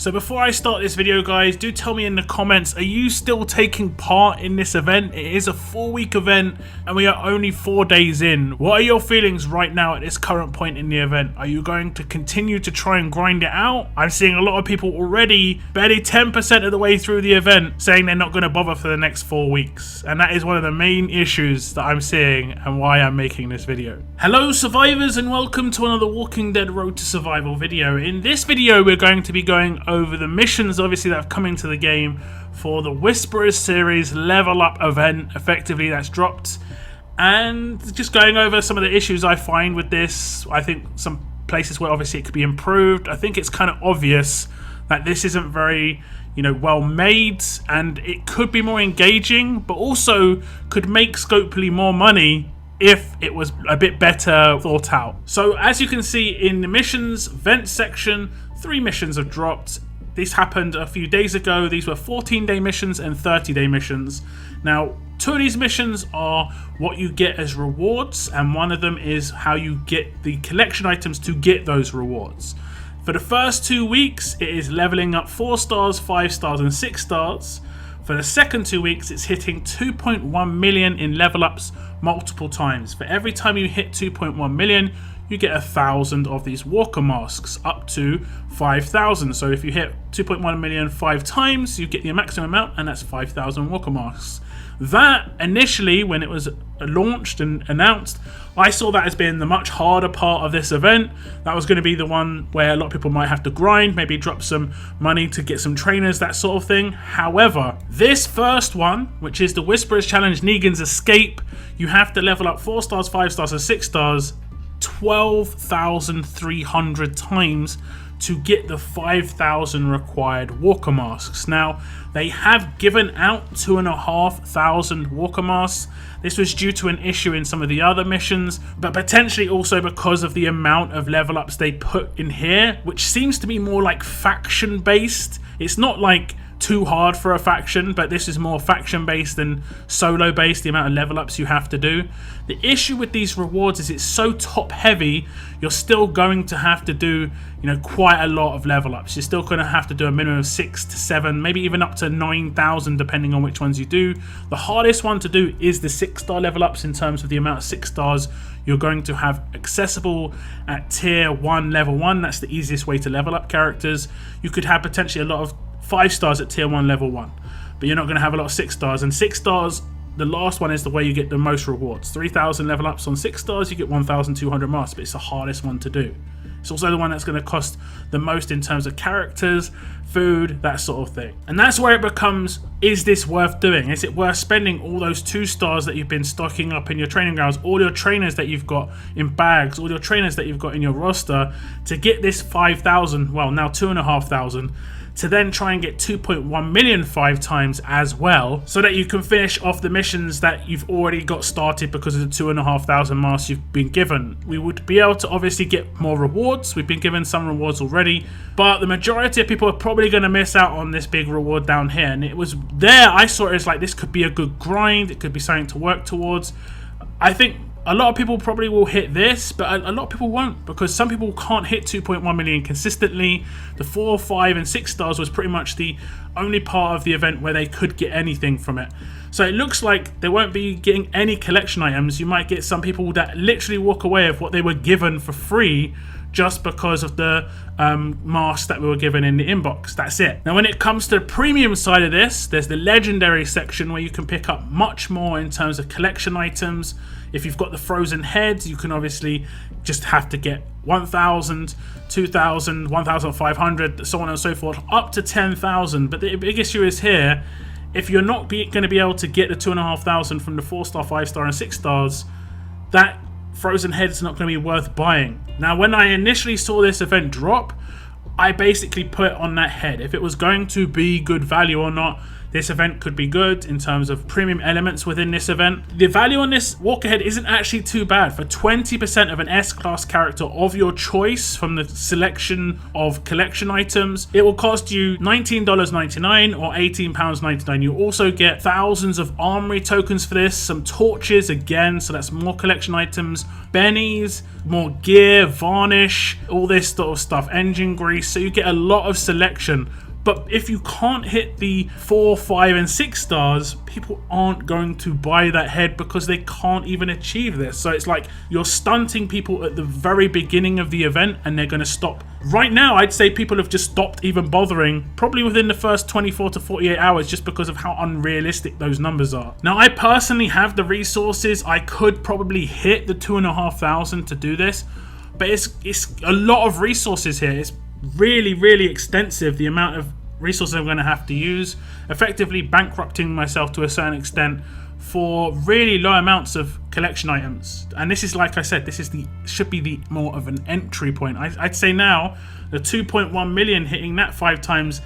So before I start this video, guys, do tell me in the comments, are you still taking part in this event? It is a 4-week event and we are only 4 days in. What are your feelings right now at this current point in the event? Are you going to continue to try and grind it out? I'm seeing a lot of people already barely 10% of the way through the event saying they're not going to bother for the next 4 weeks. And that is one of the main issues that I'm seeing and why I'm making this video. Hello survivors and welcome to another Walking Dead Road to Survival video. In this video we're going to be going over the missions obviously that have come into the game for the Whisperers Series Levelup event, effectively that's dropped, and just going over some of the issues I find with this. I think some places where obviously it could be improved. I think it's kind of obvious that this isn't very, well made, and it could be more engaging, but also could make Scopely more money if it was a bit better thought out. So as you can see in the missions vent section, 3 missions have dropped. This happened a few days ago. These were 14-day missions and 30-day missions. Now, 2 of these missions are what you get as rewards, and one of them is how you get the collection items to get those rewards. For the first 2 weeks, it is leveling up 4 stars, 5 stars, and 6 stars. For the second 2 weeks, it's hitting 2.1 million in level ups multiple times. For every time you hit 2.1 million, you get 1,000 of these walker masks, up to 5,000. So if you hit 2.1 million 5 times, you get the maximum amount, and that's 5,000 walker masks. That initially, when it was launched and announced, I saw that as being the much harder part of this event. That was going to be the one where a lot of people might have to grind, maybe drop some money to get some trainers, that sort of thing. However, this first one, which is the Whisperers Challenge Negan's Escape, you have to level up 4 stars, 5 stars, and 6 stars 12,300 times to get the 5,000 required walker masks. Now, they have given out 2,500 walker masks. This was due to an issue in some of the other missions, but potentially also because of the amount of level ups they put in here, which seems to be more like faction based. It's not like too hard for a faction, but this is more faction based than solo based, the amount of level ups you have to do. The issue with these rewards is it's so top heavy, you're still going to have to do quite a lot of level ups. You're still going to have to do a minimum of 6 to 7, maybe even up to 9,000 depending on which ones you do. The hardest one to do is the 6-star level ups in terms of the amount of 6 stars you're going to have accessible at tier 1 level 1. That's the easiest way to level up characters. You could have potentially a lot of 5 stars at tier 1 level 1, but you're not going to have a lot of 6 stars, and 6 stars, the last one, is the way you get the most rewards. 3,000 level ups on 6 stars, you get 1,200 masks, but it's the hardest one to do. It's also the one that's going to cost the most in terms of characters, food, that sort of thing. And that's where it becomes, is this worth doing? Is it worth spending all those 2 stars that you've been stocking up in your training grounds, all your trainers that you've got in bags, all your trainers that you've got in your roster, to get this 5,000, well now 2,500, to then try and get 2.1 million 5 times as well, so that you can finish off the missions that you've already got started because of the 2,500 masks you've been given. We would be able to obviously get more rewards. We've been given some rewards already, but the majority of people are probably going to miss out on this big reward down here. And it was there, I saw it as like, this could be a good grind, it could be something to work towards. I think a lot of people probably will hit this, but a lot of people won't, because some people can't hit 2.1 million consistently. The 4, 5, and 6 stars was pretty much the only part of the event where they could get anything from it. So it looks like they won't be getting any collection items. You might get some people that literally walk away with what they were given for free just because of the masks that we were given in the inbox. That's it. Now when it comes to the premium side of this, there's the legendary section where you can pick up much more in terms of collection items. If you've got the frozen heads, you can obviously just have to get 1,000, 2,000, 1,500, so on and so forth, up to 10,000. But the big issue is here, if you're not going to be able to get the 2,500 from the 4-star, 5-star, and 6 stars, that frozen head is not going to be worth buying. Now, when I initially saw this event drop, I basically put on that head if it was going to be good value or not. this event could be good in terms of premium elements within this event. The value on this walk ahead isn't actually too bad. For 20% of an S-class character of your choice from the selection of collection items, it will cost you $19.99 or £18.99. You also get thousands of armory tokens for this, some torches again, so that's more collection items, bennies, more gear, varnish, all this sort of stuff, engine grease, so you get a lot of selection. But if you can't hit the 4, 5 and 6 stars, people aren't going to buy that head because they can't even achieve this. So it's like you're stunting people at the very beginning of the event and they're going to stop. Right now, I'd say people have just stopped even bothering, probably within the first 24 to 48 hours, just because of how unrealistic those numbers are. Now, I personally have the resources. I could probably hit the 2,500 to do this, but it's a lot of resources here. It's really extensive, the amount of resources I'm going to have to use, effectively bankrupting myself to a certain extent for really low amounts of collection items. And this is, like I said, this is should be the more of an entry point. I'd say now the 2.1 million hitting that 5 times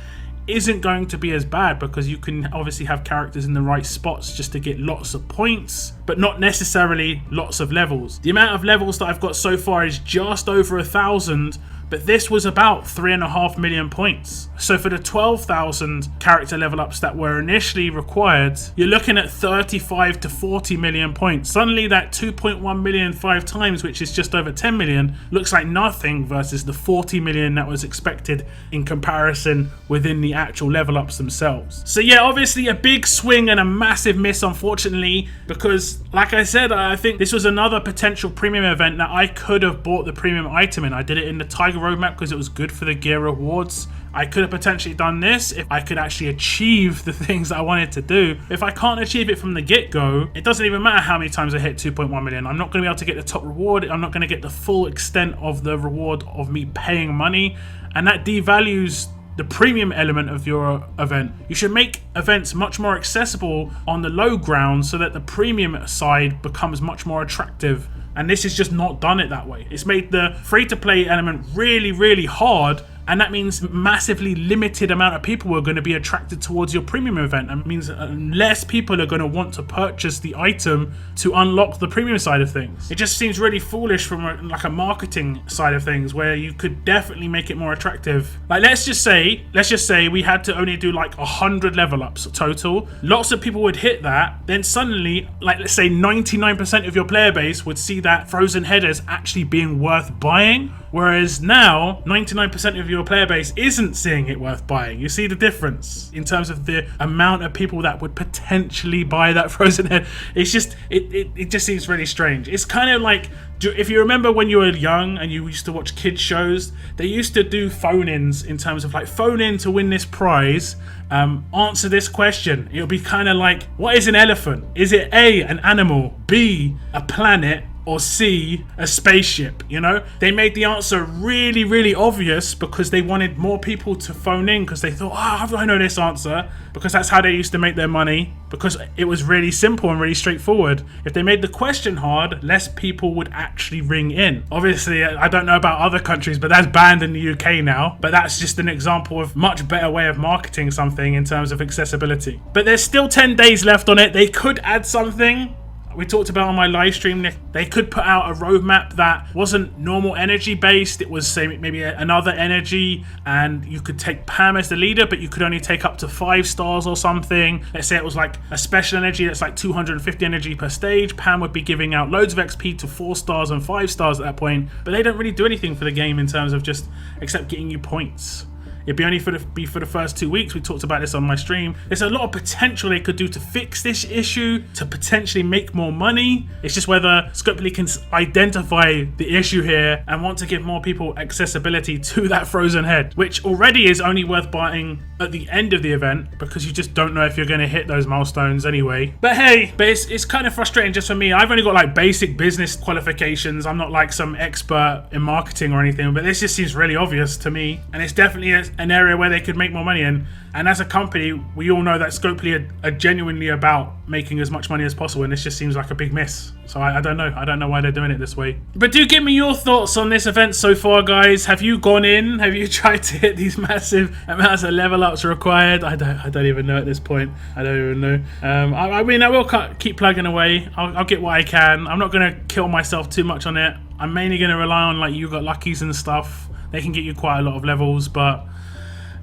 isn't going to be as bad, because you can obviously have characters in the right spots just to get lots of points, but not necessarily lots of levels. The amount of levels that I've got so far is just over 1,000, but this was about 3.5 million points. So for the 12,000 character level ups that were initially required, you're looking at 35 to 40 million points. Suddenly that 2.1 million 5 times, which is just over 10 million, looks like nothing versus the 40 million that was expected in comparison within the actual level ups themselves. So yeah, obviously a big swing and a massive miss, unfortunately, because like I said, I think this was another potential premium event that I could have bought the premium item in. I did it in the Tiger roadmap because it was good for the gear rewards. I could have potentially done this if I could actually achieve the things that I wanted to do. If I can't achieve it from the get-go, it doesn't even matter how many times I hit 2.1 million. I'm not going to be able to get the top reward. I'm not going to get the full extent of the reward of me paying money, and that devalues the premium element of your event. You should make events much more accessible on the low ground so that the premium side becomes much more attractive. And this is just not done it that way. It's made the free-to-play element really hard, and that means massively limited amount of people are going to be attracted towards your premium event, and means less people are going to want to purchase the item to unlock the premium side of things. It just seems really foolish from a marketing side of things, where you could definitely make it more attractive. Like let's just say we had to only do like 100 level ups total. Lots of people would hit that, then suddenly, like let's say 99% of your player base would see that frozen head as actually being worth buying. Whereas now, 99% of your player base isn't seeing it worth buying. You see the difference in terms of the amount of people that would potentially buy that frozen head. It's just, it just seems really strange. It's kind of like, if you remember when you were young and you used to watch kids shows, they used to do phone-ins in terms of like, phone in to win this prize, answer this question. It'll be kind of like, what is an elephant? Is it A, an animal, B, a planet, or C, a spaceship? You know, they made the answer really obvious because they wanted more people to phone in, because they thought, oh, how do I know this answer? Because that's how they used to make their money, because it was really simple and really straightforward. If they made the question hard, less people would actually ring in. Obviously, I don't know about other countries, but that's banned in the UK now. But that's just an example of much better way of marketing something in terms of accessibility. But there's still 10 days left on it. They could add something. We talked about on my live stream, they could put out a roadmap that wasn't normal energy based. It was, say, maybe another energy, and you could take Pam as the leader, but you could only take up to 5 stars or something. Let's say it was like a special energy that's like 250 energy per stage. Pam would be giving out loads of XP to 4 stars and 5 stars at that point, but they don't really do anything for the game in terms of just except getting you points. It'd be only for the first 2 weeks. We talked about this on my stream. There's a lot of potential they could do to fix this issue, to potentially make more money. It's just whether Scopely can identify the issue here and want to give more people accessibility to that frozen head, which already is only worth buying at the end of the event, because you just don't know if you're going to hit those milestones anyway. But hey, it's kind of frustrating just for me. I've only got like basic business qualifications. I'm not like some expert in marketing or anything, but this just seems really obvious to me, and it's definitely an area where they could make more money in. And as a company, we all know that Scopely are genuinely about making as much money as possible, and this just seems like a big miss. So I don't know why they're doing it this way. But do give me your thoughts on this event so far, guys. Have you gone in? Have you tried to hit these massive amounts of level ups required. I don't even know at this point. I don't even know. I mean, I will keep plugging away. I'll get what I can. I'm not going to kill myself too much on it. I'm mainly going to rely on like you got luckies and stuff. They can get you quite a lot of levels, but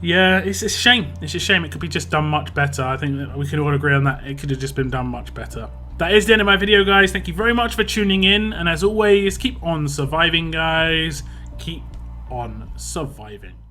yeah, it's a shame. It's a shame. It could be just done much better. I think that we can all agree on that. It could have just been done much better. That is the end of my video, guys. Thank you very much for tuning in. And as always, keep on surviving, guys. Keep on surviving.